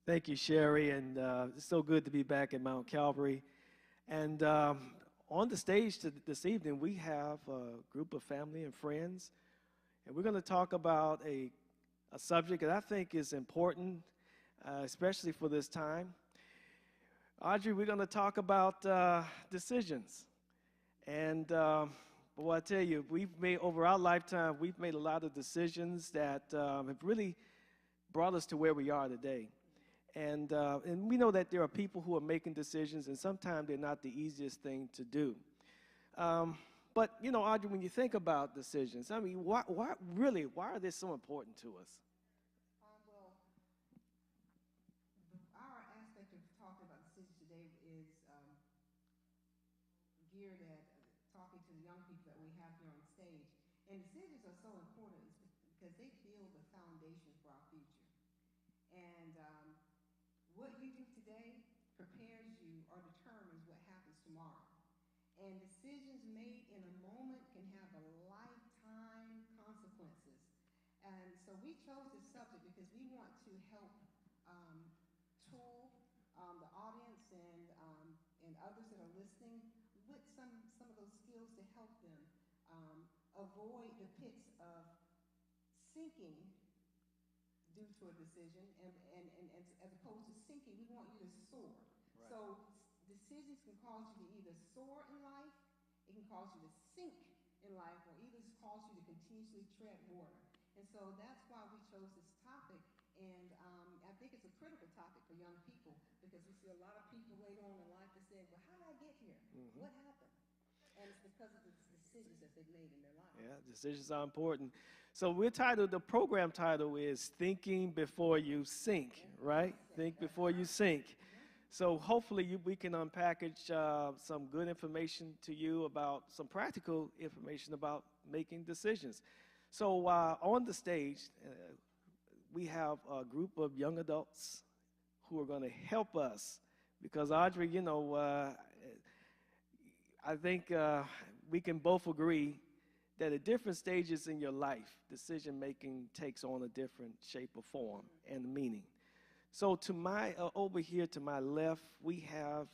Thank you, Sherry, and it's so good to be back at Mount Calvary. And on the stage this evening, we have a group of family and friends, and we're going to talk about a subject that I think is important, especially for this time. Audrey, we're going to talk about decisions. And boy, I tell you, over our lifetime, we've made a lot of decisions that have really brought us to where we are today. And we know that there are people who are making decisions, and sometimes they're not the easiest thing to do. But, you know, Audrey, when you think about decisions, I mean, why are they so important to us? Our aspect of talking about decisions today is geared at talking to the young people that we have here on stage. And decisions are so important because they build the foundation for our future. And what you do today prepares you or determines what happens tomorrow. And decisions made in a moment can have a lifetime consequences. And so we chose this subject because we want to help tool the audience and others that are listening with some of those skills to help them avoid the pits of sinking due to a decision, and as opposed to sinking, we want you to soar. Right. So decisions can cause you to either soar in life, it can cause you to sink in life, or either cause you to continuously tread water. And so that's why we chose this topic, and I think it's a critical topic for young people because we see a lot of people later on in life that say, well, how did I get here? Mm-hmm. What happened? And it's because of the decisions that they've made in their life. Yeah, decisions are important. So the program title is Thinking Before You Sink, right? Think Before You Sink. So hopefully we can unpackage some good information to you about some practical information about making decisions. So on the stage, we have a group of young adults who are going to help us because, Audrey, you know, I think we can both agree that at different stages in your life, decision-making takes on a different shape or form and meaning. So over here to my left, we have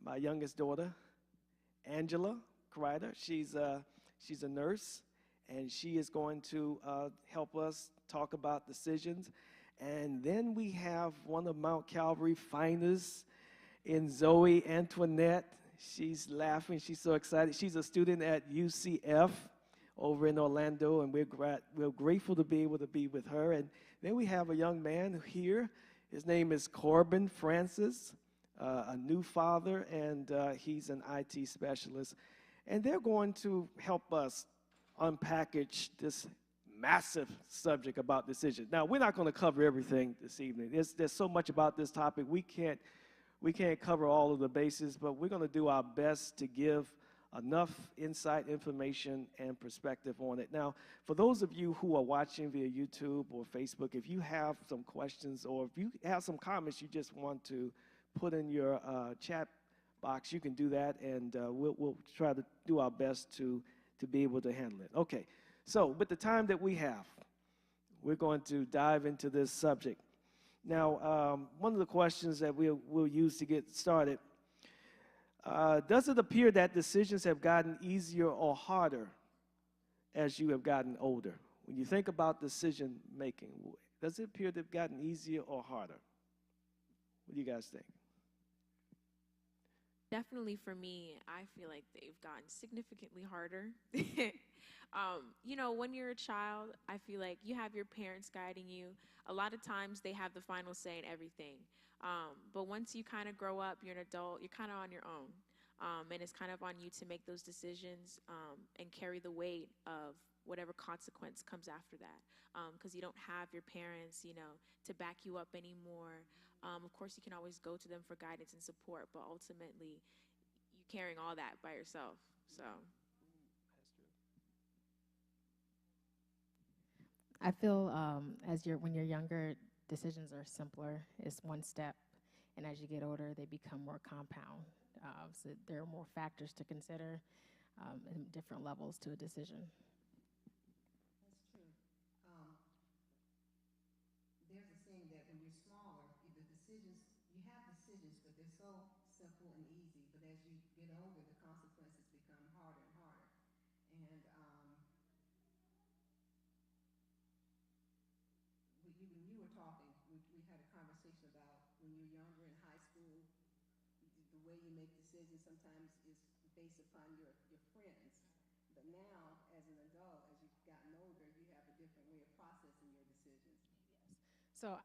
my youngest daughter, Angela Crider. She's a nurse, and she is going to help us talk about decisions. And then we have one of Mount Calvary's finest in Zoe Antoinette. She's laughing. She's so excited. She's a student at UCF over in Orlando, and we're grateful to be able to be with her. And then we have a young man here. His name is Corbin Francis, a new father, and he's an IT specialist. And they're going to help us unpackage this massive subject about decisions. Now, we're not going to cover everything this evening. There's so much about this topic. We can't cover all of the bases, but we're going to do our best to give enough insight, information, and perspective on it. Now, for those of you who are watching via YouTube or Facebook, if you have some questions or if you have some comments you just want to put in your chat box, you can do that, and we'll try to do our best to be able to handle it. Okay, so with the time that we have, we're going to dive into this subject. Now, one of the questions that we'll use to get started, does it appear that decisions have gotten easier or harder as you have gotten older? When you think about decision making, does it appear they've gotten easier or harder? What do you guys think? Definitely for me, I feel like they've gotten significantly harder. You know, when you're a child, I feel like you have your parents guiding you. A lot of times they have the final say in everything. But once you kind of grow up, you're an adult, you're kind of on your own. And it's kind of on you to make those decisions and carry the weight of whatever consequence comes after that. Because you don't have your parents, you know, to back you up anymore. Of course, you can always go to them for guidance and support, but ultimately, you're carrying all that by yourself. So. I feel when you're younger, decisions are simpler. It's one step, and as you get older, they become more compound. So there are more factors to consider and different levels to a decision. That's true. There's a saying that when you're smaller, the decisions, you have decisions, but they're so simple and easy. But as you get older, the consequences become harder and harder. And when you were talking, we had a conversation about when you're younger in high school, the way you make decisions sometimes is based upon your friends. But now, as an adult, as you've gotten older, you have a different way of processing your decisions. So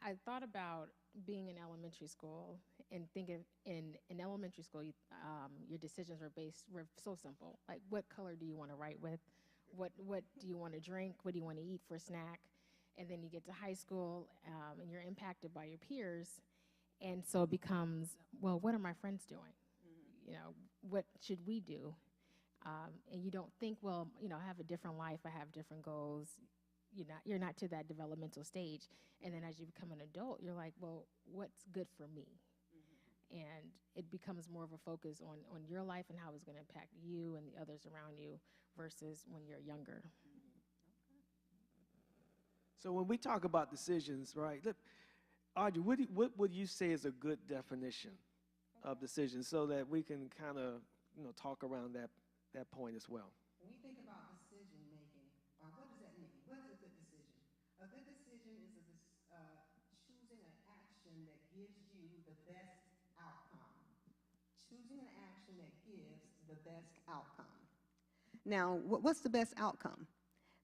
I thought about being in elementary school and thinking in elementary school, your decisions were so simple. Like, what color do you want to write with? What do you want to drink? What do you want to eat for a snack? And then you get to high school, and you're impacted by your peers. And so it becomes, well, what are my friends doing? Mm-hmm. You know, what should we do? And you don't think, well, you know, I have a different life. I have different goals. You're not to that developmental stage. And then as you become an adult, you're like, well, what's good for me? Mm-hmm. And it becomes more of a focus on your life and how it's going to impact you and the others around you versus when you're younger. So when we talk about decisions, right, look, Audrey, what would you say is a good definition of decisions so that we can kind of, talk around that point as well? When we think about decision making, what does that mean? What is a good decision? A good decision is choosing an action that gives you the best outcome. Choosing an action that gives the best outcome. Now, what's the best outcome?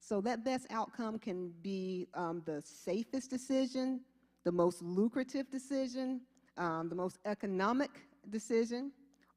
So that best outcome can be the safest decision, the most lucrative decision, the most economic decision,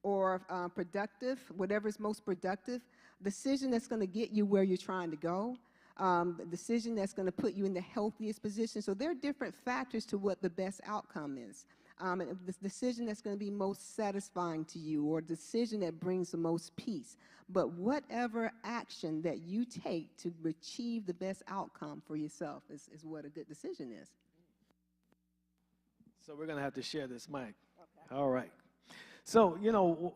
or productive, whatever is most productive, decision that's going to get you where you're trying to go, the decision that's going to put you in the healthiest position. So there are different factors to what the best outcome is. And the decision that's going to be most satisfying to you, or decision that brings the most peace. But whatever action that you take to achieve the best outcome for yourself is what a good decision is. So we're going to have to share this mic. Okay. All right. So,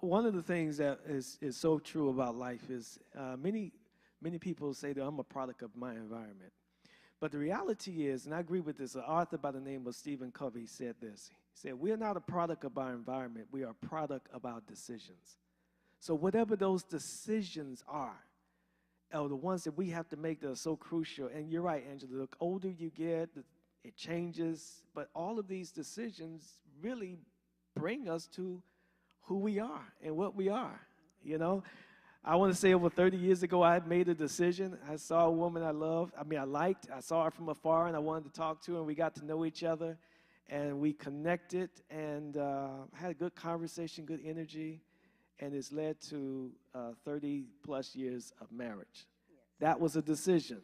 one of the things that is so true about life is many people say that I'm a product of my environment. But the reality is, and I agree with this, an author by the name of Stephen Covey said this. He said, we're not a product of our environment. We are a product of our decisions. So whatever those decisions are the ones that we have to make that are so crucial. And you're right, Angela, the older you get, it changes. But all of these decisions really bring us to who we are and what we are, I want to say over 30 years ago, I had made a decision. I saw a woman I liked. I saw her from afar, and I wanted to talk to her, and we got to know each other, and we connected, and had a good conversation, good energy, and it's led to 30-plus years of marriage. Yes. That was a decision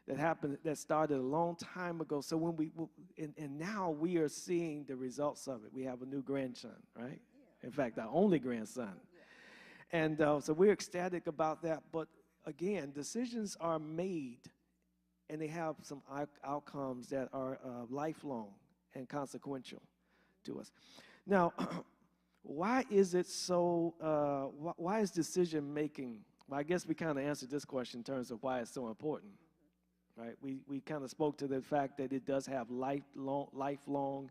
that happened, that started a long time ago. So and now we are seeing the results of it. We have a new grandson, right? Yeah. In fact, our only grandson. And so we're ecstatic about that. But again, decisions are made, and they have some outcomes that are lifelong and consequential to us. Now, why is it so, why is decision making, well, I guess we kind of answered this question in terms of why it's so important, right? We kind of spoke to the fact that it does have lifelong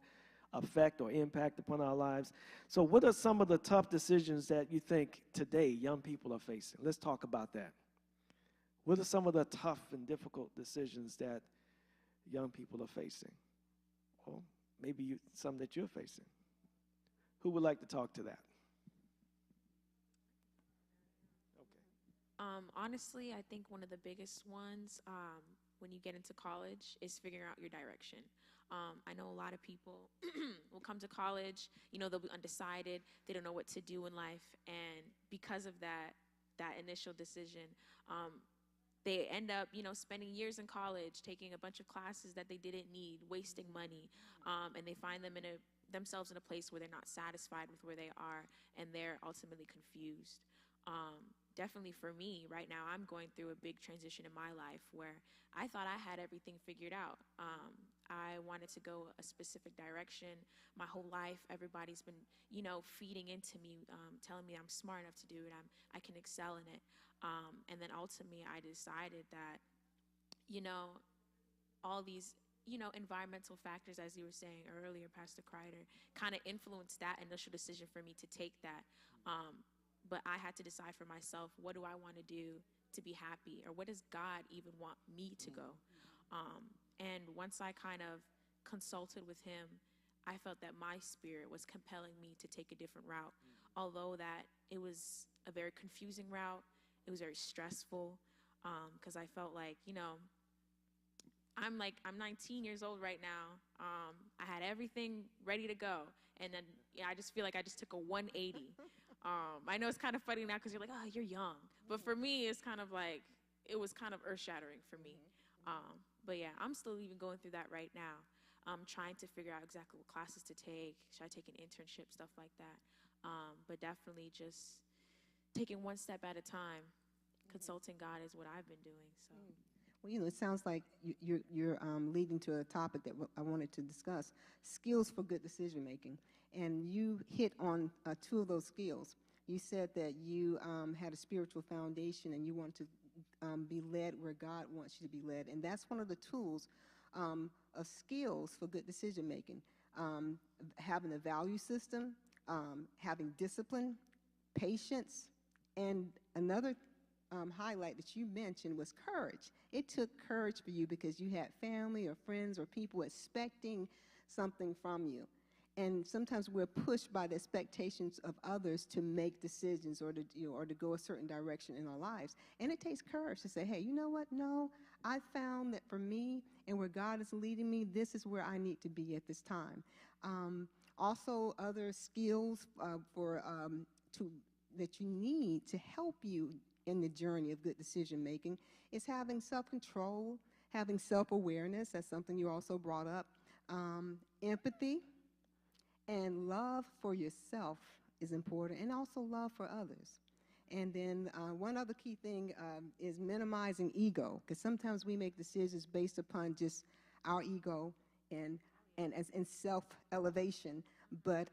effect or impact upon our lives. So what are some of the tough decisions that you think today young people are facing? Let's talk about that. What are some of the tough and difficult decisions that young people are facing? Well, maybe some that you're facing. Who would like to talk to that? Okay. Honestly, I think one of the biggest ones when you get into college is figuring out your direction. I know a lot of people will come to college, they'll be undecided. They don't know what to do in life. And because of that initial decision, they end up, spending years in college, taking a bunch of classes that they didn't need, wasting money. And they find themselves in a place where they're not satisfied with where they are, and they're ultimately confused. Definitely for me, right now, I'm going through a big transition in my life where I thought I had everything figured out. I wanted to go a specific direction. My whole life, everybody's been, feeding into me, telling me I'm smart enough to do it, I can excel in it. And then ultimately, I decided that, all these, environmental factors, as you were saying earlier, Pastor Crider, kind of influenced that initial decision for me to take that. But I had to decide for myself, what do I want to do to be happy, or what does God even want me to go? And once I kind of consulted with him, I felt that my spirit was compelling me to take a different route. Although that it was a very confusing route, it was very stressful, because I felt like, I'm 19 years old right now. I had everything ready to go, and then I just feel like I just took a 180. I know it's kind of funny now because you're like, oh, you're young, but for me, it's kind of like it was kind of earth-shattering for me. But yeah, I'm still even going through that right now. I'm trying to figure out exactly what classes to take. Should I take an internship, stuff like that? But definitely just taking one step at a time. Consulting God is what I've been doing. So. Well, it sounds like you're leading to a topic that I wanted to discuss, skills for good decision making. And you hit on two of those skills. You said that you had a spiritual foundation and you want to be led where God wants you to be led. And that's one of the tools of skills for good decision making. Having a value system, having discipline, patience, and another highlight that you mentioned was courage. It took courage for you because you had family or friends or people expecting something from you. And sometimes we're pushed by the expectations of others to make decisions or to go a certain direction in our lives. And it takes courage to say, hey, you know what? No, I found that for me and where God is leading me, this is where I need to be at this time. Also, other skills that you need to help you in the journey of good decision making is having self-control, having self-awareness. That's something you also brought up. Empathy and love for yourself is important, and also love for others. And then one other key thing is minimizing ego, because sometimes we make decisions based upon just our ego and self-elevation, but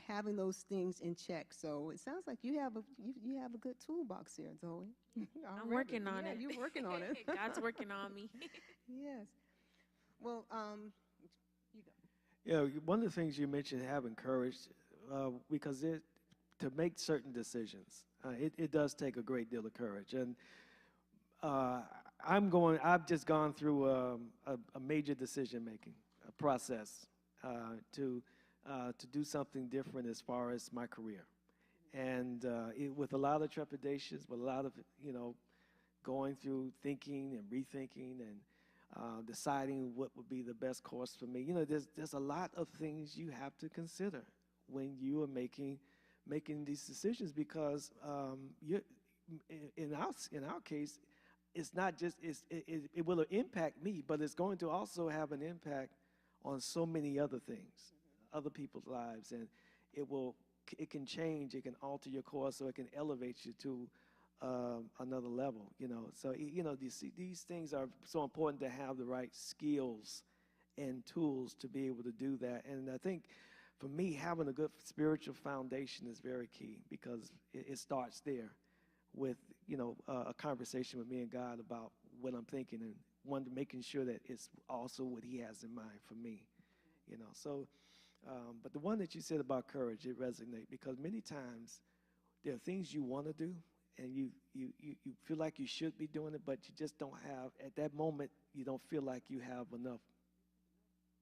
having those things in check. So it sounds like you have a good toolbox here, Zoe. I'm working on it. You're working on it. God's working on me. Yes. Well, you go. Yeah, one of the things you mentioned, having courage, because to make certain decisions, it does take a great deal of courage. And I've just gone through a major decision-making process to do something different as far as my career. And with a lot of trepidations, with a lot of, going through thinking and rethinking and deciding what would be the best course for me. There's a lot of things you have to consider when you are making these decisions, because in our case, it's not just it will impact me, but it's going to also have an impact on so many other things, other people's lives, and it can change, it can alter your course, or it can elevate you to another level, So, these things are so important to have the right skills and tools to be able to do that. And I think for me, having a good spiritual foundation is very key, because it starts there with, a conversation with me and God about what I'm thinking, and making sure that it's also what he has in mind for me, So, but the one that you said about courage, it resonates, because many times there are things you want to do, and you feel like you should be doing it, but you just don't have, at that moment, you don't feel like you have enough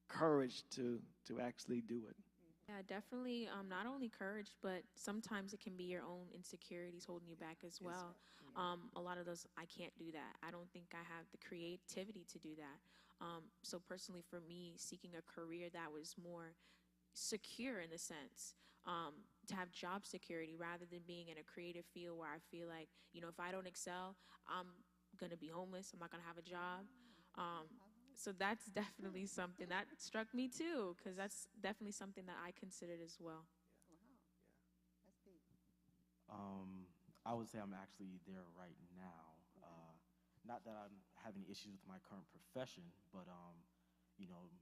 courage to actually do it. Yeah, definitely. Not only courage, but sometimes it can be your own insecurities holding you back as well. A lot of those, I can't do that. I don't think I have the creativity to do that. So personally, for me, seeking a career that was more secure in the sense, to have job security rather than being in a creative field where I feel like, if I don't excel, I'm going to be homeless. I'm not going to have a job. So that's definitely something that struck me too, because that's definitely something that I considered as well. Wow. That's deep. I would say I'm actually there right now. Not that I'm having issues with my current profession, but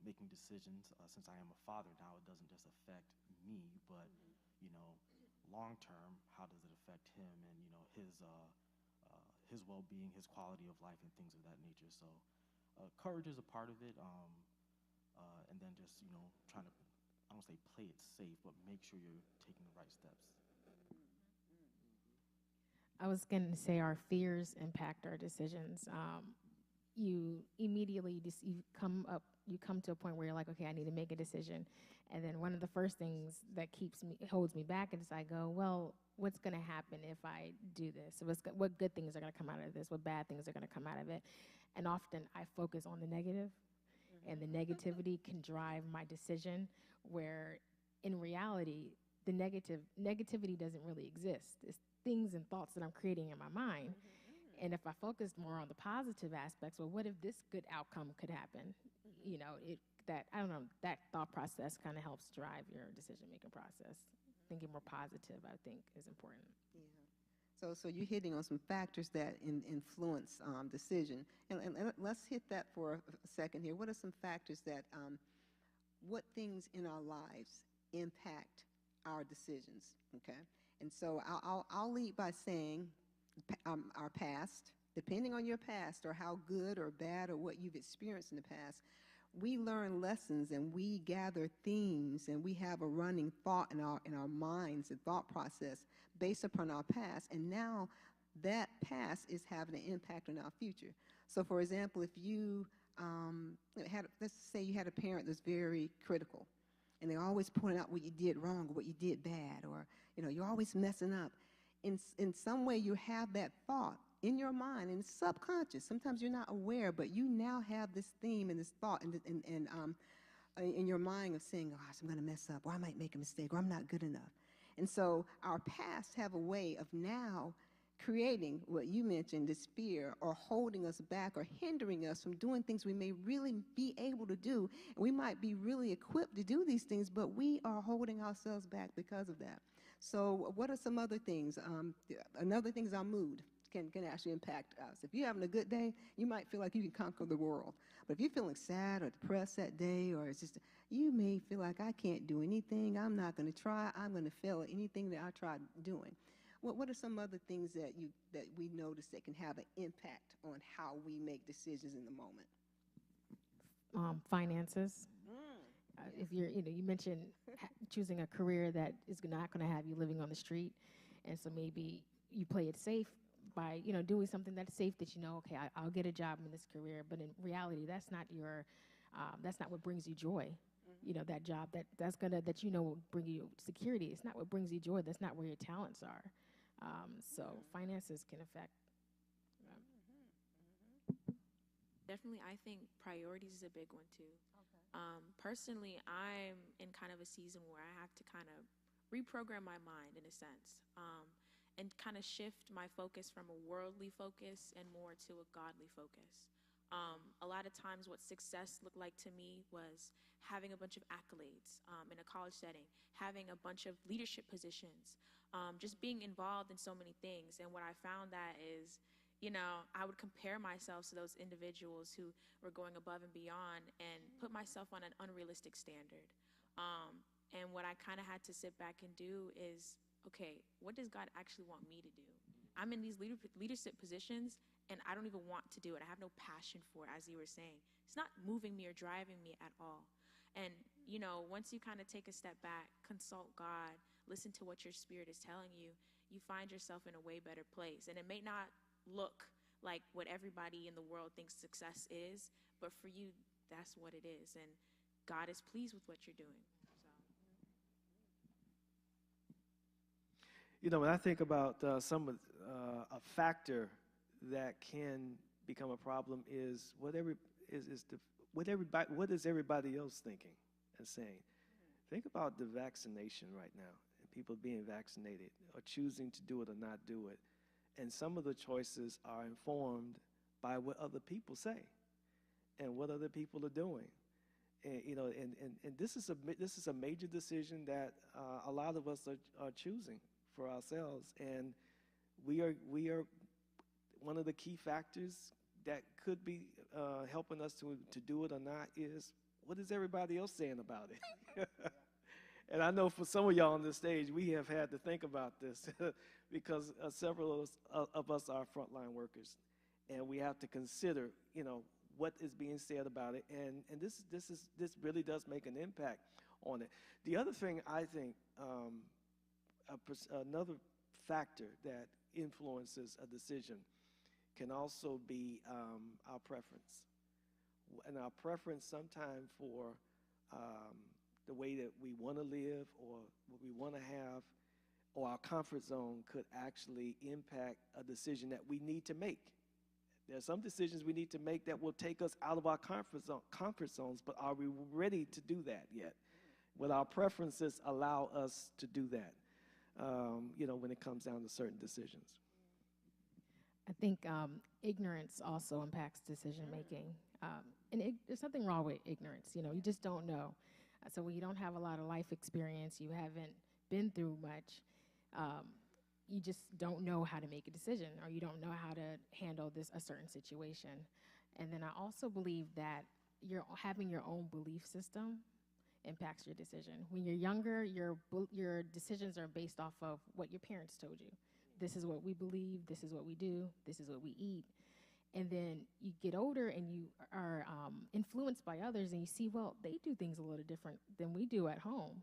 making decisions, since I am a father now, it doesn't just affect me, but long term, how does it affect him and his well-being, his quality of life, and things of that nature. So courage is a part of it, and then just, trying to, I don't say play it safe, but make sure you're taking the right steps. I was going to say our fears impact our decisions. You immediately you come to a point where you're like, okay, I need to make a decision, and then one of the first things that holds me back is I go, well, what's going to happen if I do this? What good things are going to come out of this? What bad things are going to come out of it? And often I focus on the negative, and the negativity can drive my decision, where in reality, the negativity doesn't really exist. It's things and thoughts that I'm creating in my mind. And if I focused more on the positive aspects, well, what if this good outcome could happen? That thought process kind of helps drive your decision-making process. Thinking more positive, I think, is important. Yeah. So you're hitting on some factors that influence decision. And let's hit that for a second here. What are some factors that, what things in our lives impact our decisions, okay? And so I'll lead by saying our past. Depending on your past or how good or bad or what you've experienced in the past, we learn lessons and we gather themes and we have a running thought in our minds and thought process based upon our past. And now that past is having an impact on our future. So, for example, if you let's say you had a parent that's very critical, and they're always pointing out what you did wrong or what you did bad, or you're always messing up. In some way, you have that thought in your mind, and it's subconscious. Sometimes you're not aware, but you now have this theme and this thought in your mind of saying, "Gosh, I'm going to mess up, or I might make a mistake, or I'm not good enough." And so our past have a way of now creating what you mentioned, this fear, or holding us back or hindering us from doing things we may really be able to do. And we might be really equipped to do these things, but we are holding ourselves back because of that. So what are some other things? Another thing is our mood can actually impact us. If you're having a good day, you might feel like you can conquer the world. But if you're feeling sad or depressed that day, or it's just, you may feel like, I can't do anything, I'm not going to try, I'm going to fail at anything that I tried doing. What are some other things that we notice that can have an impact on how we make decisions in the moment? Finances. If you're, you mentioned choosing a career that is not going to have you living on the street, and so maybe you play it safe by doing something that's safe, that okay, I'll get a job in this career, but in reality, that's not what brings you joy. That job that will bring you security. It's not what brings you joy. That's not where your talents are. So finances can affect. Definitely, I think priorities is a big one too. Personally, I'm in kind of a season where I have to kind of reprogram my mind in a sense, and kind of shift my focus from a worldly focus and more to a godly focus. A lot of times what success looked like to me was having a bunch of accolades in a college setting, having a bunch of leadership positions, just being involved in so many things. And what I found that is, I would compare myself to those individuals who were going above and beyond and put myself on an unrealistic standard. And what I kind of had to sit back and do is, okay, what does God actually want me to do? I'm in these leadership positions, and I don't even want to do it. I have no passion for it, as you were saying. It's not moving me or driving me at all. And, once you kind of take a step back, consult God, listen to what your spirit is telling you, you find yourself in a way better place. And it may not look like what everybody in the world thinks success is, but for you, that's what it is. And God is pleased with what you're doing. When I think about a factor that can become a problem is what is everybody else thinking and saying. Think about the vaccination right now, and people being vaccinated or choosing to do it or not do it. And some of the choices are informed by what other people say and what other people are doing. And this is a major decision that a lot of us are choosing for ourselves, and we are one of the key factors that could be helping us to do it or not is, what is everybody else saying about it? And I know for some of y'all on this stage, we have had to think about this because several of us are frontline workers, and we have to consider, what is being said about it, and this really does make an impact on it. The other thing I think, another factor that influences a decision can also be our preference, and our preference sometimes for the way that we want to live or what we want to have, or our comfort zone could actually impact a decision that we need to make. There are some decisions we need to make that will take us out of our comfort zones, but are we ready to do that yet? Will our preferences allow us to do that, when it comes down to certain decisions? I think ignorance also impacts decision making. And there's nothing wrong with ignorance. You just don't know. So when you don't have a lot of life experience, you haven't been through much, you just don't know how to make a decision, or you don't know how to handle a certain situation. And then I also believe that having your own belief system impacts your decision. When you're younger, your decisions are based off of what your parents told you. This is what we believe, this is what we do, this is what we eat. And then you get older and you are influenced by others, and you see, well, they do things a little different than we do at home.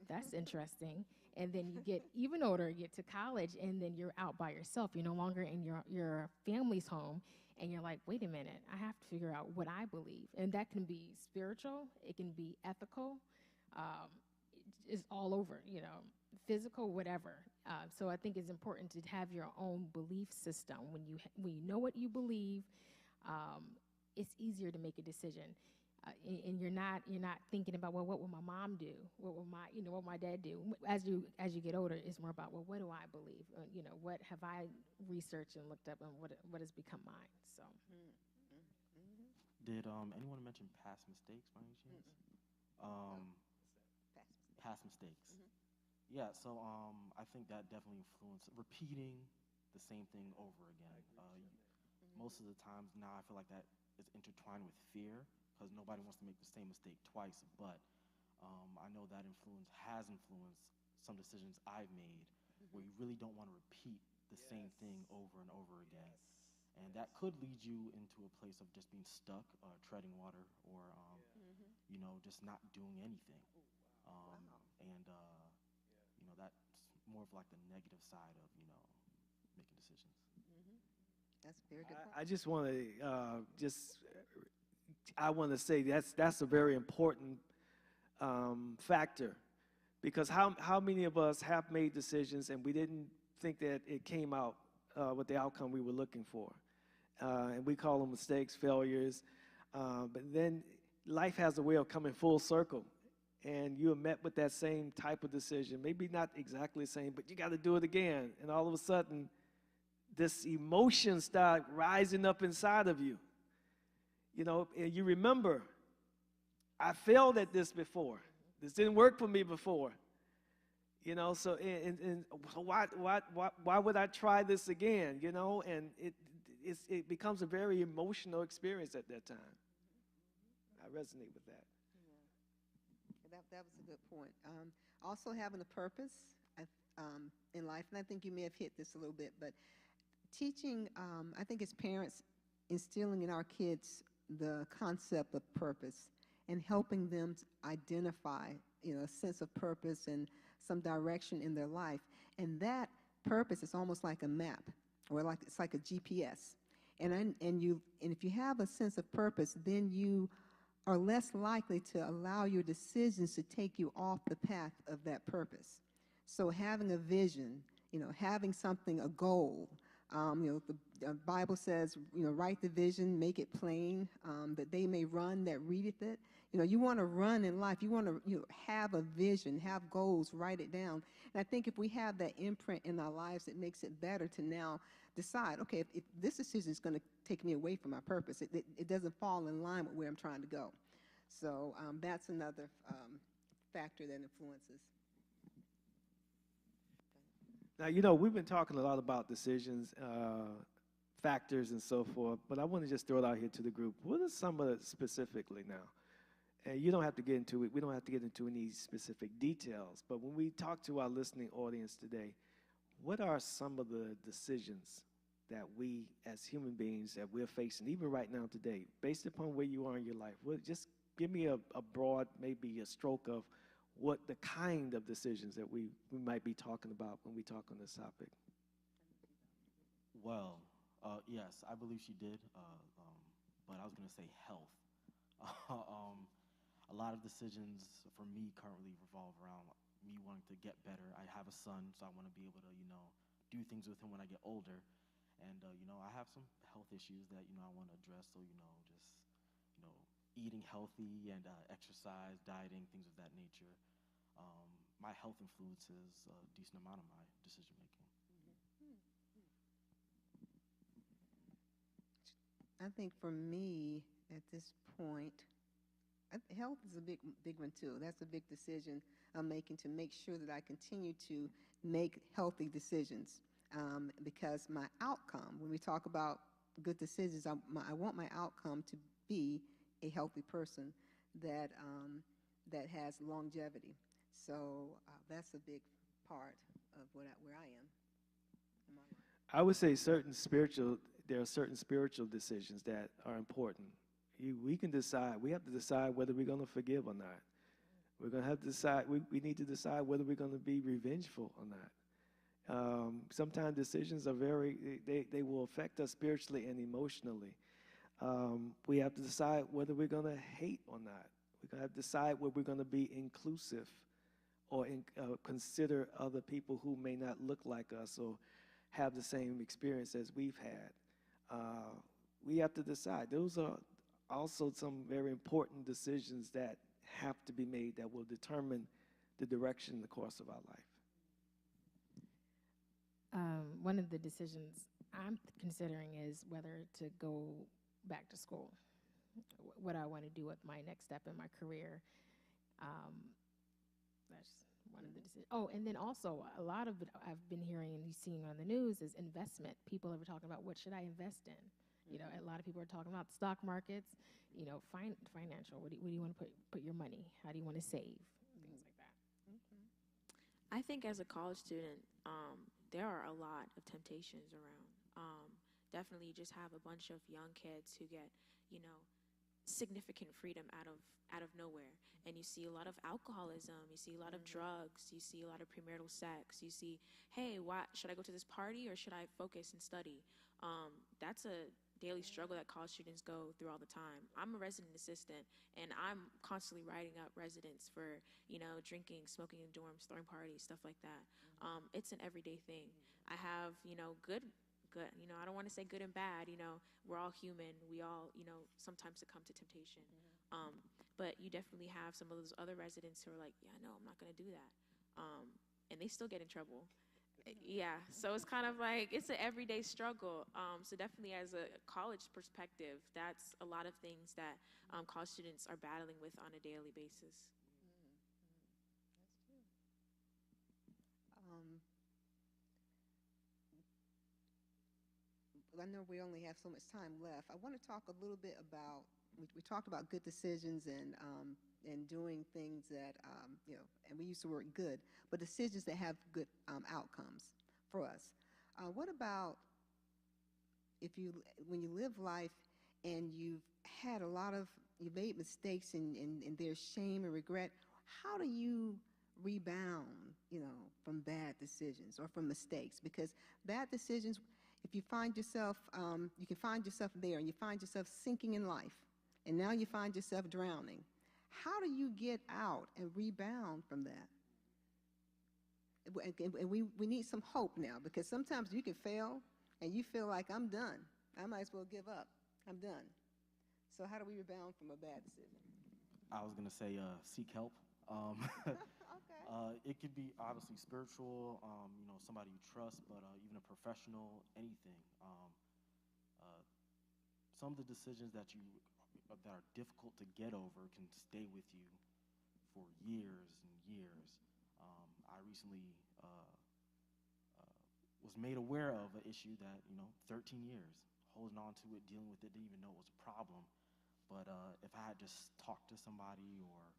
That's interesting. And then you get even older, you get to college, and then you're out by yourself. You're no longer in your family's home, and you're like, wait a minute, I have to figure out what I believe. And that can be spiritual, it can be ethical, it's all over, physical, whatever. So I think it's important to have your own belief system. When you know what you believe, it's easier to make a decision. And you're not thinking about, well, what will my mom do? What will my dad do? As you get older, it's more about, well, what do I believe? What have I researched and looked up, and what has become mine? So. Did anyone mention past mistakes by any chance? Past mistakes. Yeah, so I think that definitely influences repeating the same thing over again. Most of the times now, I feel like that is intertwined with fear, because nobody wants to make the same mistake twice. But I know that has influenced some decisions I've made, where you really don't want to repeat the same thing over and over again. And that could lead you into a place of just being stuck, treading water, or just not doing anything. And that's more of like the negative side of making decisions. That's a very good point. I just want to I want to say that's a very important factor, because how many of us have made decisions and we didn't think that it came out with the outcome we were looking for, and we call them mistakes, failures, but then life has a way of coming full circle, and you are met with that same type of decision, maybe not exactly the same, but you got to do it again, and all of a sudden this emotion start rising up inside of you. And you remember, I failed at this before. This didn't work for me before. So why would I try this again? And it becomes a very emotional experience at that time. I resonate with that. Yeah. That was a good point. Also having a purpose in life, and I think you may have hit this a little bit, but teaching, I think as parents, instilling in our kids the concept of purpose and helping them to identify, a sense of purpose and some direction in their life. And that purpose is almost like a map, or it's like a GPS. And if you have a sense of purpose, then you are less likely to allow your decisions to take you off the path of that purpose. So having a vision, having something, a goal. The Bible says, write the vision, make it plain, that they may run that readeth it. You want to run in life. You want to have a vision, have goals, write it down. And I think if we have that imprint in our lives, it makes it better to now decide, okay, if this decision is going to take me away from my purpose, it doesn't fall in line with where I'm trying to go. So that's another factor that influences. Now, we've been talking a lot about decisions, factors, and so forth, but I want to just throw it out here to the group. What are some of it specifically now? And you don't have to get into it. We don't have to get into any specific details, but when we talk to our listening audience today, what are some of the decisions that we as human beings that we're facing, even right now today, based upon where you are in your life? Just give me a broad, maybe a stroke of what the kind of decisions that we might be talking about when we talk on this topic. Well, yes, I believe she did, but I was going to say health. A lot of decisions for me currently revolve around me wanting to get better. I have a son, so I want to be able to, do things with him when I get older. And, I have some health issues that, I want to address. So, just, eating healthy and exercise, dieting, things of that nature. My health influences a decent amount of my decision making. I think for me at this point, health is a big one too. That's a big decision I'm making to make sure that I continue to make healthy decisions, because my outcome, when we talk about good decisions, I want my outcome to be a healthy person that has longevity. So that's a big part of where I am in my life. I would say there are certain spiritual decisions that are important. We have to decide whether we're going to forgive or not. We're going to have to decide, we need to decide whether we're going to be revengeful or not. Sometimes decisions are they will affect us spiritually and emotionally. We have to decide whether we're going to hate or not. We're going to have to decide whether we're going to be inclusive or consider other people who may not look like us or have the same experience as we've had. We have to decide. Those are also some very important decisions that have to be made that will determine the direction and the course of our life. One of the decisions I'm considering is whether to go back to school, what I want to do with my next step in my career. That's one of the decisions. Oh, and then also a lot of it I've been hearing and seeing on the news is investment. People are talking about, what should I invest in? A lot of people are talking about the stock markets, financial. Where do you want to put your money? How do you want to save? Things like that. I think as a college student, there are a lot of temptations around. Definitely just have a bunch of young kids who get, significant freedom out of nowhere. And you see a lot of alcoholism, you see a lot of drugs, you see a lot of premarital sex, you see, hey, should I go to this party or should I focus and study? That's a daily struggle that college students go through all the time. I'm a resident assistant, and I'm constantly writing up residents for, drinking, smoking in dorms, throwing parties, stuff like that. It's an everyday thing. I have, good, I don't want to say good and bad, we're all human. We all, sometimes succumb to temptation. But you definitely have some of those other residents who are like, yeah, no, I'm not going to do that. And they still get in trouble. Yeah, so it's kind of like, it's an everyday struggle. So definitely as a college perspective, that's a lot of things that college students are battling with on a daily basis. I know we only have so much time left. I want to talk a little bit about, we talked about good decisions and doing things that, and we use the word good, but decisions that have good outcomes for us. What about when you live life and you've had you made mistakes and there's shame and regret, how do you rebound, from bad decisions or from mistakes? Because bad decisions, if you find yourself, you can find yourself there and you find yourself sinking in life, and now you find yourself drowning. How do you get out and rebound from that? And we need some hope now, because sometimes you can fail and you feel like, I'm done. I might as well give up. I'm done. So how do we rebound from a bad decision? I was going to say seek help. Okay. It could be obviously spiritual, somebody you trust, but even a professional, anything. Some of the decisions that are difficult to get over can stay with you for years and years. I recently was made aware of an issue that, 13 years, holding on to it, dealing with it, didn't even know it was a problem. But if I had just talked to somebody or,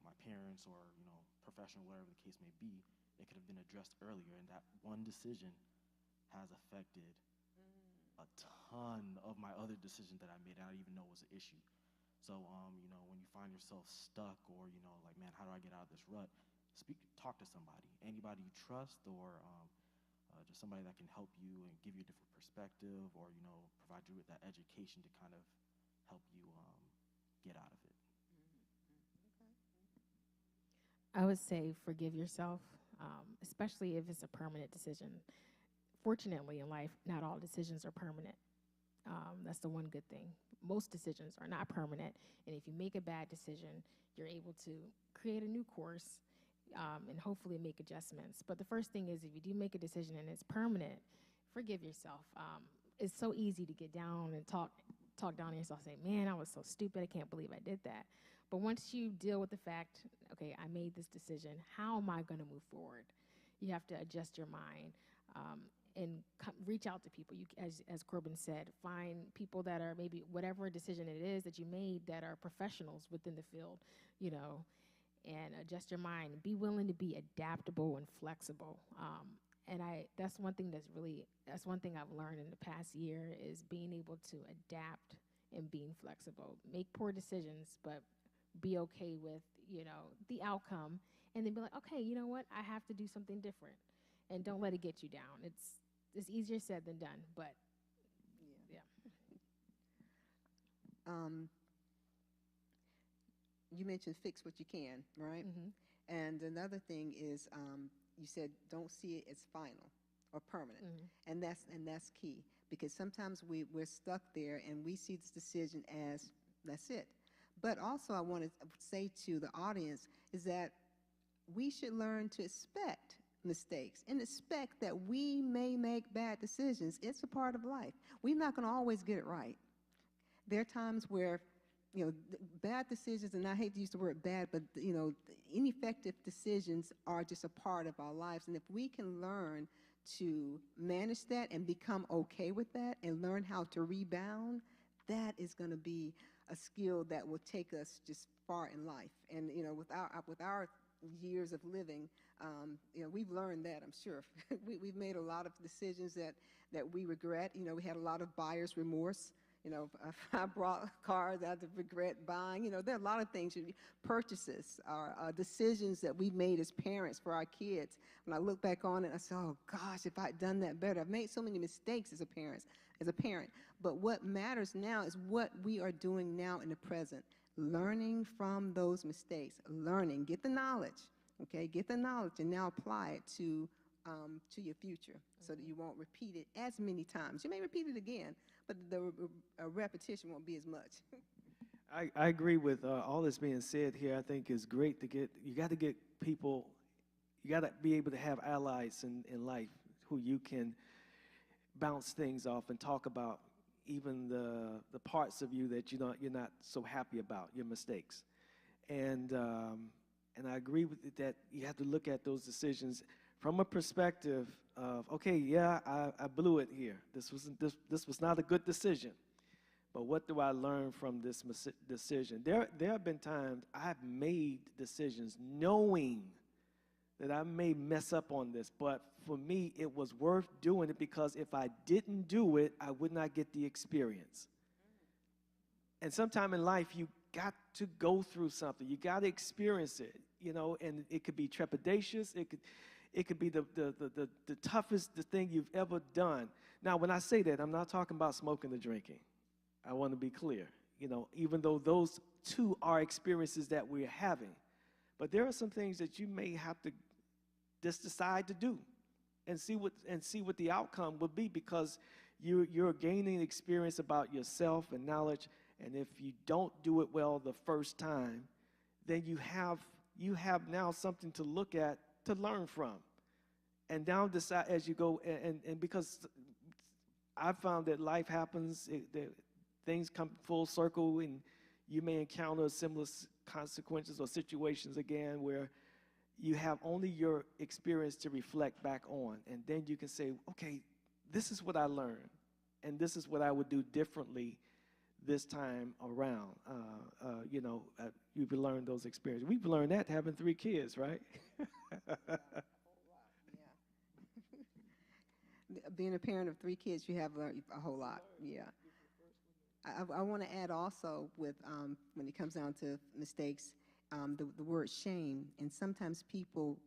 my parents or, professional, whatever the case may be, it could have been addressed earlier. And that one decision has affected a ton of my other decisions that I made and I didn't even know was an issue. So, you know, when you find yourself stuck or, you know, like, man, how do I get out of this rut? Talk to somebody, anybody you trust, or just somebody that can help you and give you a different perspective, or, you know, provide you with that education to kind of help you get out of it. I would say forgive yourself, especially if it's a permanent decision. Fortunately, in life, not all decisions are permanent. That's the one good thing. Most decisions are not permanent, and if you make a bad decision, you're able to create a new course and hopefully make adjustments. But the first thing is, if you do make a decision and it's permanent, forgive yourself. It's so easy to get down and talk down on yourself, say, man, I was so stupid, I can't believe I did that. But once you deal with the fact, okay, I made this decision, how am I going to move forward? You have to adjust your mind and reach out to people. You, as Corbin said, find people that are maybe whatever decision it is that you made that are professionals within the field, you know, and adjust your mind. Be willing to be adaptable and flexible. And that's one thing I've learned in the past year is being able to adapt and being flexible. Make poor decisions, but be okay with, you know, the outcome, and then be like, okay, you know what? I have to do something different, and don't let it get you down. It's easier said than done, but yeah. You mentioned fix what you can, right? Mm-hmm. And another thing is, you said don't see it as final or permanent, and that's key, because sometimes we're stuck there and we see this decision as that's it. But also, I want to say to the audience is that we should learn to expect mistakes and expect that we may make bad decisions. It's a part of life. We're not going to always get it right. There are times where, you know, bad decisions, and I hate to use the word bad, but, you know, ineffective decisions are just a part of our lives. And if we can learn to manage that and become okay with that and learn how to rebound, that is going to be a skill that will take us just far in life. And, you know, with our years of living, you know, we've learned that, I'm sure. We've made a lot of decisions that we regret. You know, we had a lot of buyer's remorse. You know, I brought cars out to regret buying. You know, there are a lot of things, purchases, decisions that we've made as parents for our kids. When I look back on it, I say, oh gosh, if I'd done that better. I've made so many mistakes as a parent. But what matters now is what we are doing now in the present. Learning from those mistakes. Learning. Get the knowledge. Okay? Get the knowledge and now apply it to your future so that you won't repeat it as many times. You may repeat it again, but the repetition won't be as much. I agree with all that's being said here. I think it's great you got to get people, you got to be able to have allies in life who you can bounce things off and talk about, even the parts of you that you're not so happy about, your mistakes. And I agree with it that you have to look at those decisions from a perspective of, okay, yeah, I blew it here. This was not a good decision. But what do I learn from this decision? There have been times I've made decisions knowing that I may mess up on this, but for me, it was worth doing it, because if I didn't do it, I would not get the experience. And sometime in life, you got to go through something. You got to experience it, you know, and it could be trepidatious. It could be the toughest thing you've ever done. Now, when I say that, I'm not talking about smoking or drinking. I want to be clear, you know, even though those two are experiences that we're having. But there are some things that you may have to just decide to do and see what the outcome will be, because you're gaining experience about yourself and knowledge. And if you don't do it well the first time, then you have now something to look at, to learn from. And now decide as you go, and because I've found that life happens, things come full circle, and you may encounter similar consequences or situations again where you have only your experience to reflect back on. And then you can say, okay, this is what I learned, and this is what I would do differently this time around. You've learned those experiences. We've learned that having 3 kids, right? being a parent of 3 kids, you have learned a whole lot. Yeah. I want to add also with when it comes down to mistakes, the word shame, and sometimes people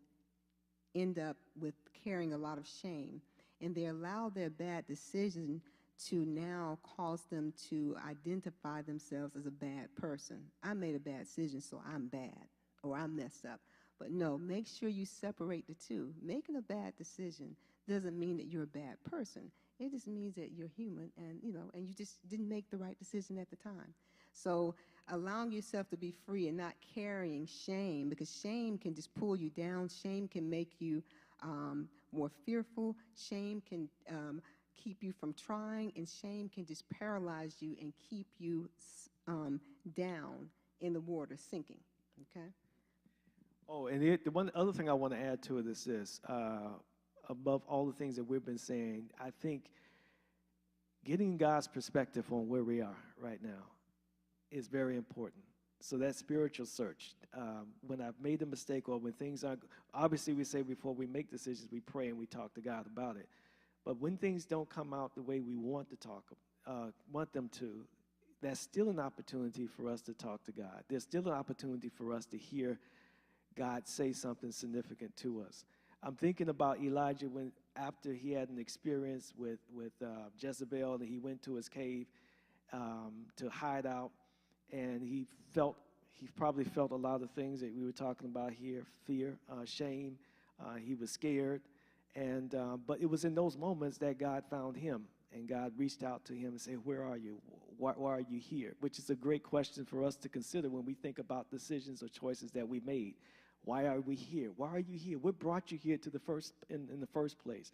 end up with carrying a lot of shame, and they allow their bad decision to now cause them to identify themselves as a bad person. I made a bad decision, so I'm bad, or I'm messed up. But no, make sure you separate the two. Making a bad decision doesn't mean that you're a bad person. It just means that you're human, and and you just didn't make the right decision at the time. So allowing yourself to be free and not carrying shame, because shame can just pull you down. Shame can make you more fearful. Shame can keep you from trying, and shame can just paralyze you and keep you down in the water, sinking. Okay. Oh, and the one other thing I want to add to it is this. Above all the things that we've been saying, I think getting God's perspective on where we are right now is very important. So that spiritual search, when I've made a mistake or when things aren't, obviously we say before we make decisions, we pray and we talk to God about it. But when things don't come out the way we want them to, that's still an opportunity for us to talk to God. There's still an opportunity for us to hear God say something significant to us. I'm thinking about Elijah when after he had an experience with Jezebel, and he went to his cave to hide out, and he probably felt a lot of things that we were talking about here: fear, shame. He was scared, and but it was in those moments that God found him, and God reached out to him and said, "Where are you? Why are you here?" Which is a great question for us to consider when we think about decisions or choices that we made. Why are we here? Why are you here? What brought you here to in the first place?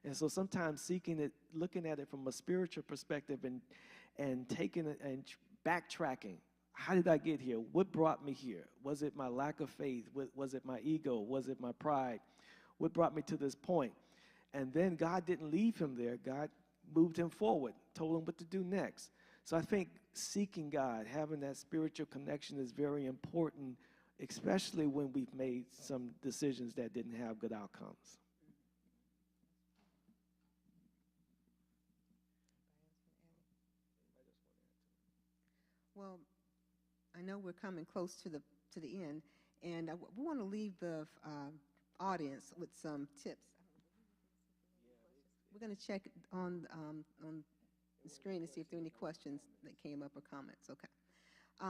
And so sometimes seeking it, looking at it from a spiritual perspective, and taking it and backtracking. How did I get here? What brought me here? Was it my lack of faith? Was it my ego? Was it my pride? What brought me to this point? And then God didn't leave him there. God moved him forward, told him what to do next. So I think seeking God, having that spiritual connection is very important, especially when we've made some decisions that didn't have good outcomes. Well, I know we're coming close to the end, and we want to leave the audience with some tips. We're going to check on the screen to see if there are any questions that came up or comments. Okay. I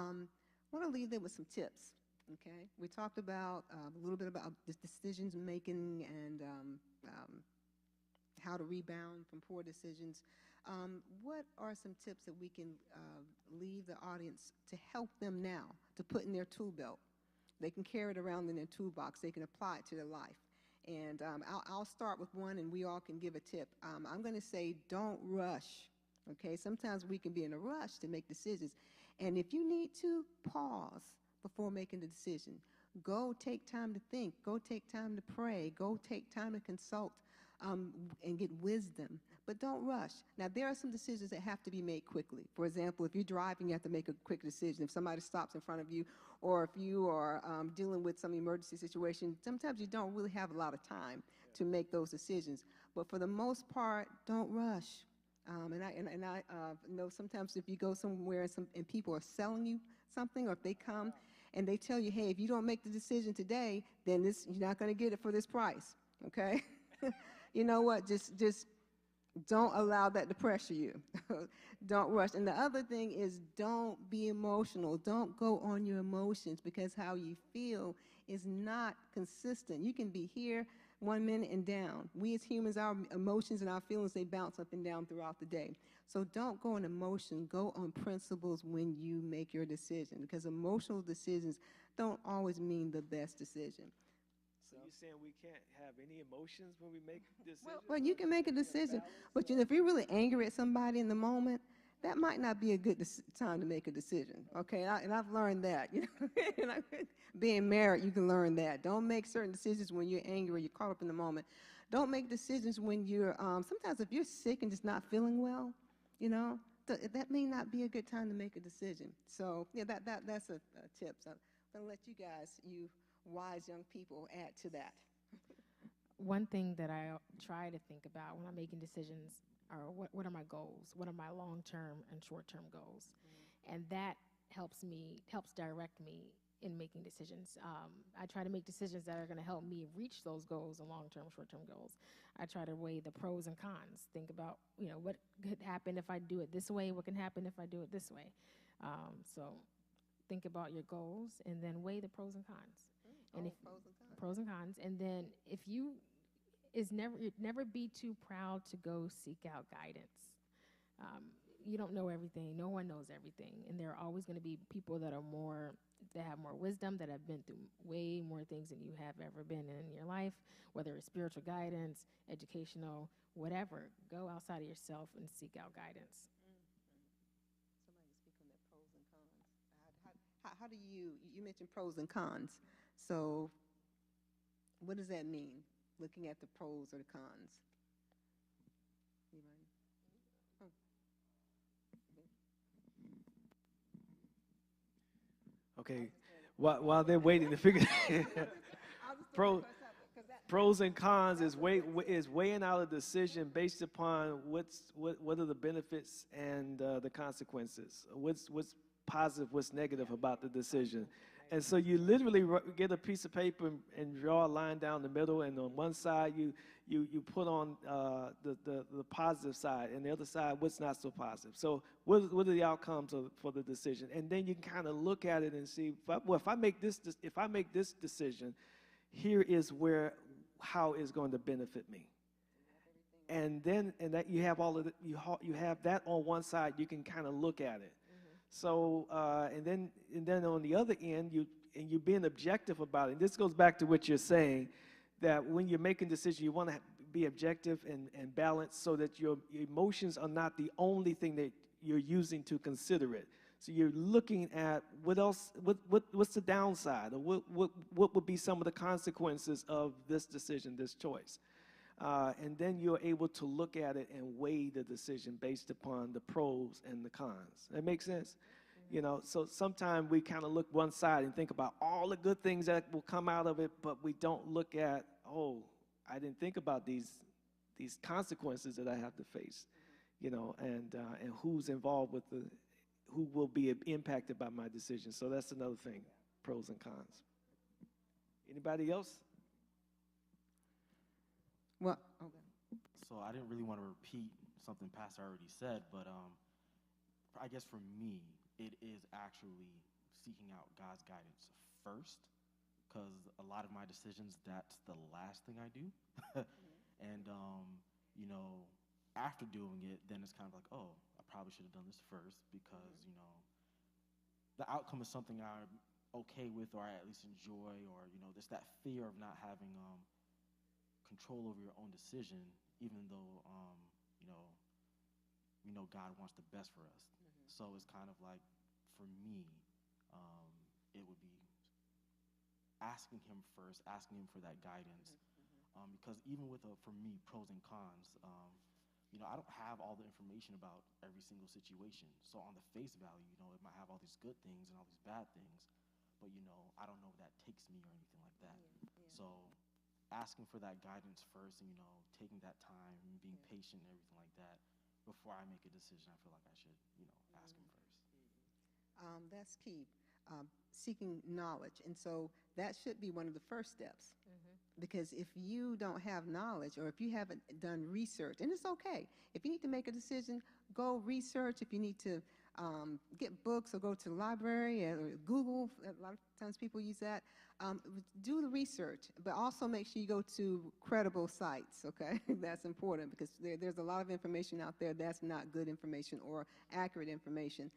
want to leave them with some tips. Okay. We talked about a little bit about the decisions making and how to rebound from poor decisions. What are some tips that we can leave the audience to help them now to put in their tool belt? They can carry it around in their toolbox. They can apply it to their life. And I'll start with one, and we all can give a tip. I'm going to say don't rush. Okay, sometimes we can be in a rush to make decisions. And if you need to, pause before making the decision. Go take time to think. Go take time to pray. Go take time to consult and get wisdom. But don't rush. Now, there are some decisions that have to be made quickly. For example, if you're driving, you have to make a quick decision. If somebody stops in front of you, or if you are dealing with some emergency situation, sometimes you don't really have a lot of time to make those decisions. But for the most part, don't rush. And I know sometimes if you go somewhere and people are selling you something, or if they come and they tell you, hey, if you don't make the decision today, then you're not going to get it for this price, okay? You know what? Just don't allow that to pressure you. Don't rush. And the other thing is don't be emotional. Don't go on your emotions, because how you feel is not consistent. You can be here 1 minute and down. We as humans, our emotions and our feelings, they bounce up and down throughout the day. So don't go on emotion. Go on principles when you make your decision, because emotional decisions don't always mean the best decision. So you're saying we can't have any emotions when we make decisions? Well, you can make a decision, but if you're really angry at somebody in the moment, that might not be a good time to make a decision, okay? And I've learned that. Being married, you can learn that. Don't make certain decisions when you're angry or you're caught up in the moment. Don't make decisions when you're, sometimes if you're sick and just not feeling well, that may not be a good time to make a decision. So, yeah, that's a tip. So I'm going to let you guys, you wise young people, add to that. one thing that I try to think about when I'm making decisions are what are my goals? What are my long-term and short-term goals? And that helps direct me in making decisions. I try to make decisions that are going to help me reach those goals, the long-term, short-term goals. I try to weigh the pros and cons. Think about, what could happen if I do it this way? What can happen if I do it this way? So think about your goals and then weigh the pros and cons. And if pros and cons. And then if never be too proud to go seek out guidance. You don't know everything. No one knows everything. And there are always going to be people that have more wisdom, that have been through way more things than you have ever been in your life, whether it's spiritual guidance, educational, whatever. Go outside of yourself and seek out guidance. Somebody speak on that pros and cons. How do you mentioned pros and cons. So what does that mean, looking at the pros or the cons? Okay, while they're waiting to figure pros and cons is weighing out a decision based upon what are the benefits and the consequences. What's positive, what's negative about the decision. And so you literally get a piece of paper and draw a line down the middle, and on one side you put on the positive side, and the other side what's not so positive. So what are the outcomes for the decision? And then you can kind of look at it and see, if I make this decision, here is how it's going to benefit me. And that you have all of you have that on one side, you can kind of look at it. So, and then on the other end, you're being objective about it. And this goes back to what you're saying, that when you're making decisions, you want to be objective and balanced so that your emotions are not the only thing that you're using to consider it. So you're looking at what's the downside, or what would be some of the consequences of this decision, this choice. And then you're able to look at it and weigh the decision based upon the pros and the cons. That makes sense? So sometimes we kind of look one side and think about all the good things that will come out of it, but we don't look at, I didn't think about these consequences that I have to face, and who's involved with who will be impacted by my decision. So that's another thing, pros and cons. Anybody else? Well, okay. So I didn't really want to repeat something Pastor already said, but I guess for me, it is actually seeking out God's guidance first, because a lot of my decisions, that's the last thing I do. And, after doing it, then it's kind of like, I probably should have done this first, because, the outcome is something I'm okay with, or I at least enjoy, or, there's that fear of not having control over your own decision, even though, God wants the best for us. So it's kind of like, for me, it would be asking him first, asking him for that guidance. Because even with, for me, pros and cons, I don't have all the information about every single situation. So on the face value, it might have all these good things and all these bad things, but, I don't know where that takes me or anything like that. So asking for that guidance first, and, taking that time and being patient and everything like that before I make a decision, I feel like I should, ask him first. That's key, seeking knowledge. And so that should be one of the first steps. Because if you don't have knowledge, or if you haven't done research, and it's okay. If you need to make a decision, go research. If you need to get books, or go to the library or Google, a lot of times people use that. Do the research, but also make sure you go to credible sites, okay? That's important, because there's a lot of information out there that's not good information or accurate information.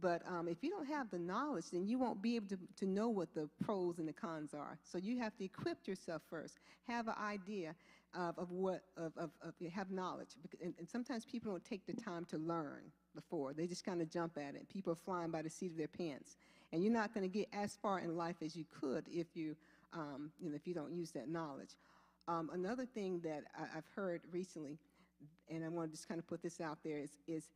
But if you don't have the knowledge, then you won't be able to know what the pros and the cons are. So you have to equip yourself first. Have an idea of have knowledge. And sometimes people don't take the time to learn before. They just kind of jump at it. People are flying by the seat of their pants. And you're not going to get as far in life as you could if you don't use that knowledge. Another thing that I've heard recently, and I want to just kind of put this out there, is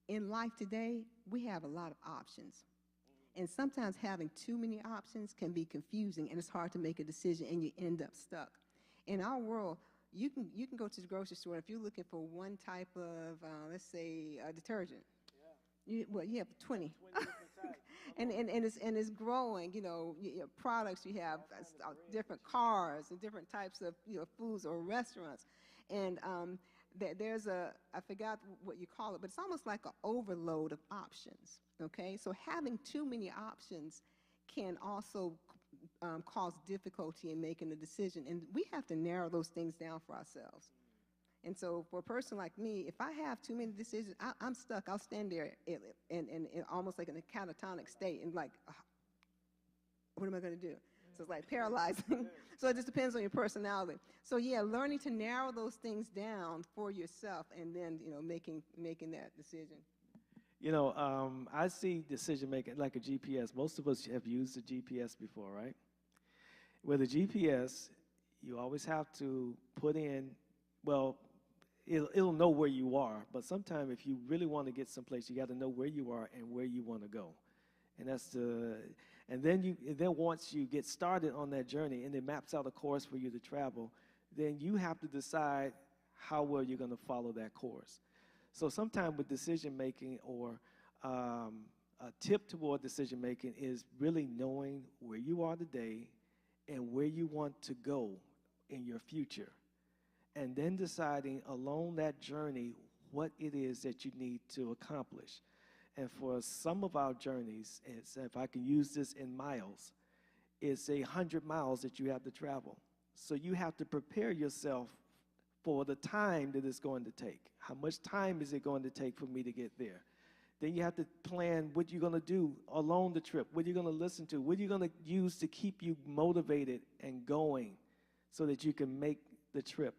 in life today, we have a lot of options. And sometimes having too many options can be confusing, and it's hard to make a decision, and you end up stuck. In our world, you can go to the grocery store, and if you're looking for one type of, let's say, detergent, you have 20. 20 different types. and it's growing. Products. You have different cars and different types of foods or restaurants, and there's I forgot what you call it, but it's almost like an overload of options. Okay, so having too many options can also cause difficulty in making a decision, and we have to narrow those things down for ourselves. And so for a person like me, if I have too many decisions, I'm stuck. I'll stand there and almost like in a catatonic state and like, what am I going to do? So it's like paralyzing. So it just depends on your personality. So yeah, learning to narrow those things down for yourself and then, making that decision. I see decision making like a GPS. Most of us have used a GPS before, right? With a GPS, you always have to put in, well, it'll know where you are, but sometimes if you really want to get someplace, you got to know where you are and where you want to go. And then once you get started on that journey and it maps out a course for you to travel, then you have to decide how well you're going to follow that course. So sometimes with decision making or a tip toward decision making is really knowing where you are today and where you want to go in your future. And then deciding along that journey what it is that you need to accomplish. And for some of our journeys, if I can use this in miles, it's 100 miles that you have to travel. So you have to prepare yourself for the time that it's going to take. How much time is it going to take for me to get there? Then you have to plan what you're going to do along the trip, what you're going to listen to, what you're going to use to keep you motivated and going so that you can make the trip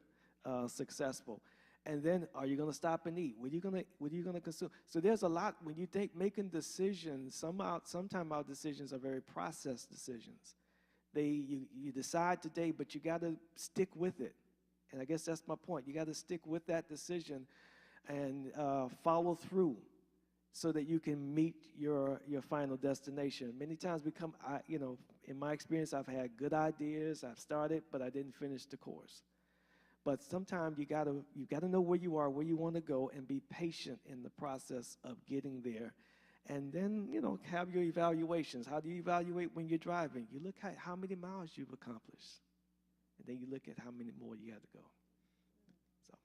successful. And then, are you going to stop and eat? What are you going to consume? So there's a lot when you making decisions. Sometimes our decisions are very processed decisions. You decide today, but you got to stick with it. And I guess that's my point. You got to stick with that decision and follow through, so that you can meet your final destination. Many times in my experience, I've had good ideas. I've started, but I didn't finish the course. But sometimes you gotta know where you are, where you want to go, and be patient in the process of getting there. And then, have your evaluations. How do you evaluate when you're driving? You look at how many miles you've accomplished. And then you look at how many more you have to go. So.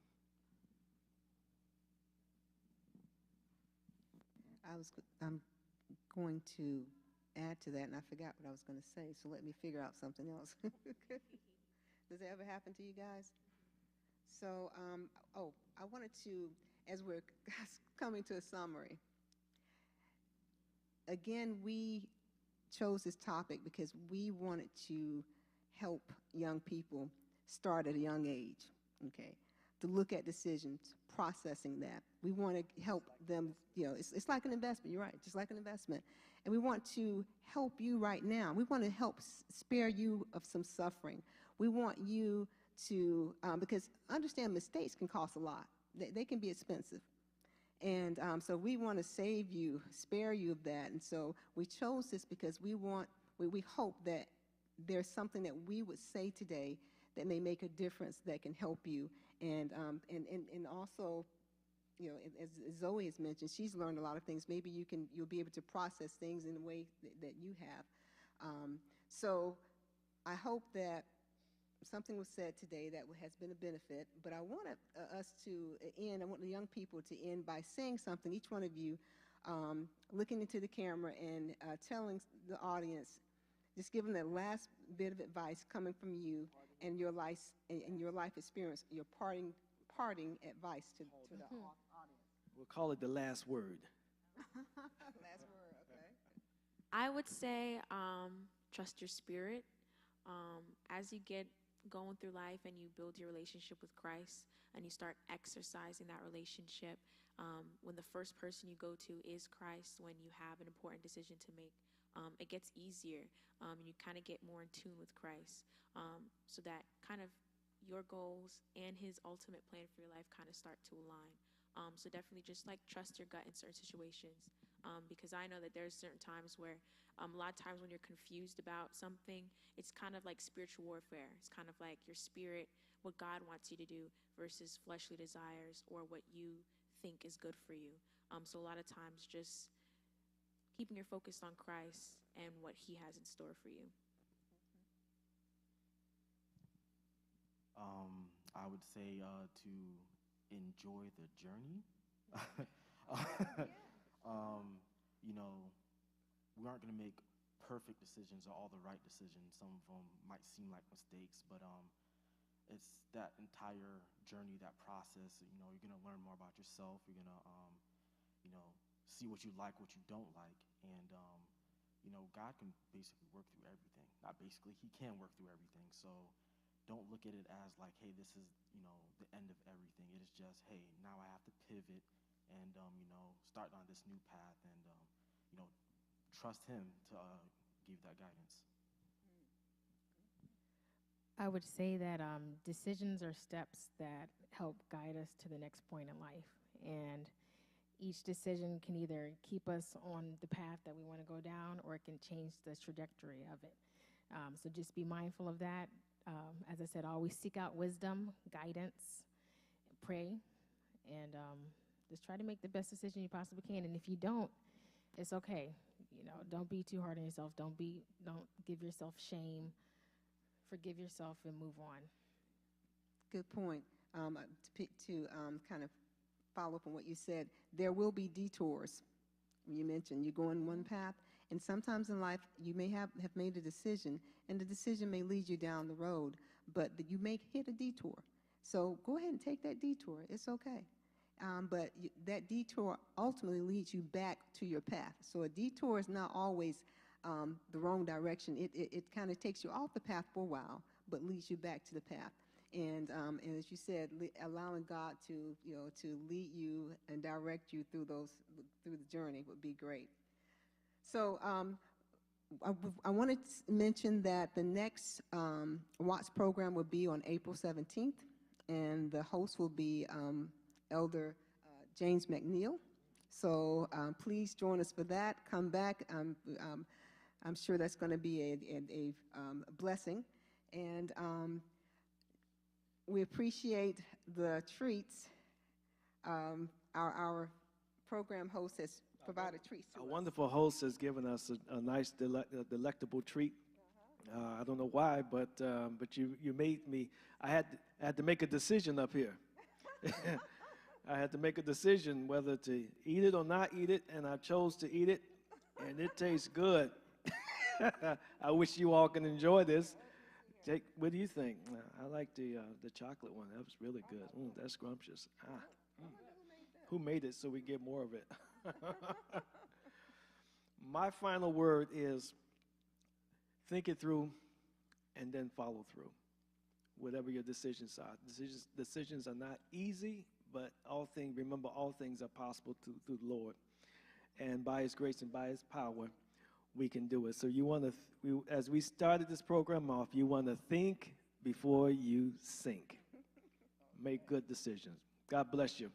I'm going to add to that, and I forgot what I was going to say, so let me figure out something else. Does that ever happen to you guys? So, I wanted to, as we're coming to a summary, again, we chose this topic because we wanted to help young people start at a young age, okay, to look at decisions, processing that. We want to help them, it's like an investment, you're right, just like an investment. And we want to help you right now. We want to help spare you of some suffering. We want you to, because understand mistakes can cost a lot. They can be expensive. And so we want to save you, spare you of that. And so we chose this because we hope that there's something that we would say today that may make a difference, that can help you. And also, as Zoe has mentioned, she's learned a lot of things. Maybe you'll be able to process things in a way that you have. So I hope that something was said today that has been a benefit, but I want us to end, I want the young people to end by saying something, each one of you, looking into the camera and telling the audience, just giving that last bit of advice coming from you and your life experience, your parting advice to the audience. We'll call it the last word. Last word, okay. I would say trust your spirit. As you get going through life and you build your relationship with Christ and you start exercising that relationship, when the first person you go to is Christ, when you have an important decision to make, it gets easier. You kind of get more in tune with Christ, so that kind of your goals and his ultimate plan for your life kind of start to align. So definitely just like trust your gut in certain situations. because I know that there's certain times where a lot of times when you're confused about something, it's kind of like spiritual warfare. It's kind of like your spirit, what God wants you to do versus fleshly desires or what you think is good for you. So a lot of times just keeping your focus on Christ and what he has in store for you. I would say to enjoy the journey. You know, we aren't going to make perfect decisions or all the right decisions. Some of them might seem like mistakes, but it's that entire journey, that process. You know, you're going to learn more about yourself. You're going to, you know, see what you like, what you don't like. And, you know, God can basically work through everything. Not basically, he can work through everything. So don't look at it as like, hey, this is, you know, the end of everything. It is just, hey, now I have to pivot and, you know, start on this new path and, you know, trust him to give that guidance. I would say that decisions are steps that help guide us to the next point in life. And each decision can either keep us on the path that we want to go down, or it can change the trajectory of it. So just be mindful of that. As I said, always seek out wisdom, guidance, pray, and just try to make the best decision you possibly can. And if you don't, it's okay. You know, don't be too hard on yourself. Don't give yourself shame. Forgive yourself and move on. Good point. To kind of follow up on what you said, there will be detours. You mentioned you're going one path, and sometimes in life you may have made a decision, and the decision may lead you down the road, but you may hit a detour. So go ahead and take that detour. It's okay. But that detour ultimately leads you back to your path. So a detour is not always the wrong direction. It kind of takes you off the path for a while, but leads you back to the path. And as you said, allowing God to lead you and direct you through the journey would be great. So I wanted to mention that the next Watts program will be on April 17th, and the host will be Elder James McNeil. So please join us for that. Come back. I'm sure that's going to be a blessing. And we appreciate the treats. Our program host has provided treats to us. A wonderful host has given us a nice, delectable treat. I don't know why, but you made me. I had to make a decision up here. I had to make a decision whether to eat it or not eat it, and I chose to eat it, and it tastes good. I wish you all can enjoy this. What do you think? I like the chocolate one. That was really good. That's scrumptious. Who made it so we get more of it? My final word is think it through and then follow through, whatever your decisions are. Decisions are not easy, but remember, all things are possible through the Lord. And by his grace and by his power, we can do it. So as we started this program off, you want to think before you sink. Make good decisions. God bless you.